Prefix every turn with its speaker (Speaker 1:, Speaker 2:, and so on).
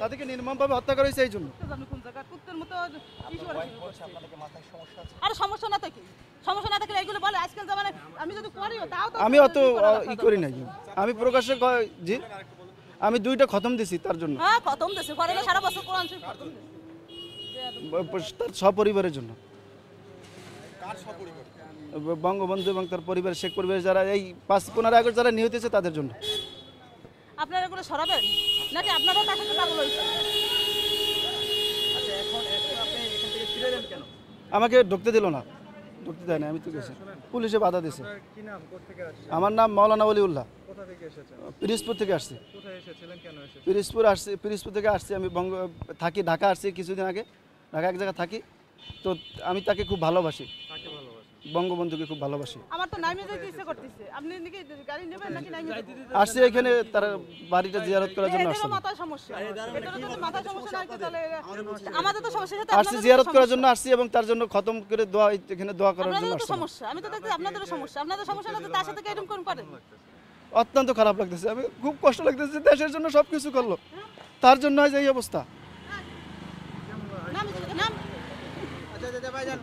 Speaker 1: তাদেরকে নির্মমভাবে হত্যা করা হয়েছে এই জন্য।
Speaker 2: আরে সমস্যা না থাকে, সমস্যা না থাকলে এগুলো বলে আজকাল জামানে আমি যদি করিও তাও তো
Speaker 1: আমি অত ই করি নাই, আমি প্রকাশ্যে জি আমি 2টা খতম দিছি তার জন্য,
Speaker 2: হ্যাঁ খতম দেশে করে সারা বছর কোরআন শরীফ খতম দেশে
Speaker 1: তার সপরিবারের জন্য। বঙ্গবন্ধু এবং তার পরিবার, শেখ পরিবার যারা এই 5-15 আগস্ট যারা নিহত হয়েছে তাদের জন্য।
Speaker 2: আপনারা এগুলো সরাবেন নাকি আপনারাও তার সাথে পাগল হয়েছে?
Speaker 1: আমাকে ঢুকতে দিল না, ঢুকতে দেয় না, আমি তো গেছি, পুলিশে বাধা দিয়েছে। আমার নাম মাওলানা ওলিউল্লাহ, পিরিজপুর থেকে আসছি। পিরিজপুর থেকে আসছি, আমি থাকি ঢাকা আসছি কিছুদিন আগে, ঢাকা এক জায়গায় থাকি। তো আমি তাকে খুব ভালোবাসি, বঙ্গবন্ধুকে খুব ভালোবাসি।
Speaker 2: আমার তো নাইমে যেতে ইচ্ছে করতেছে, আপনি নাকি গাড়ি নেবেন নাকি নাইমে যাবেন?
Speaker 1: আসছি এখানে তার বাড়িটা জিয়ারত করার জন্য আসছি।
Speaker 2: মাথায় সমস্যা, এটারও যদি মাথায় সমস্যা নাই তাহলে আমাদের তো সমস্যা, সেটা
Speaker 1: আসছি জিয়ারত করার জন্য আসছি এবং তার জন্য খতম করে দোয়া, এখানে দোয়া করার জন্য
Speaker 2: আপনাদের তো
Speaker 1: আসছি।
Speaker 2: সমস্যা, আমি তো দেখতে আপনাদেরও সমস্যা, আপনাদের সমস্যা না তো তার সাথে এরকম কোন করেন?
Speaker 1: অত্যন্ত খারাপ লাগতেছে, আমি খুব কষ্ট লাগতেছে, দেশের জন্য সবকিছু করলো, তার জন্য আজ এই অবস্থা।
Speaker 2: নাম আচ্ছা ভাইজান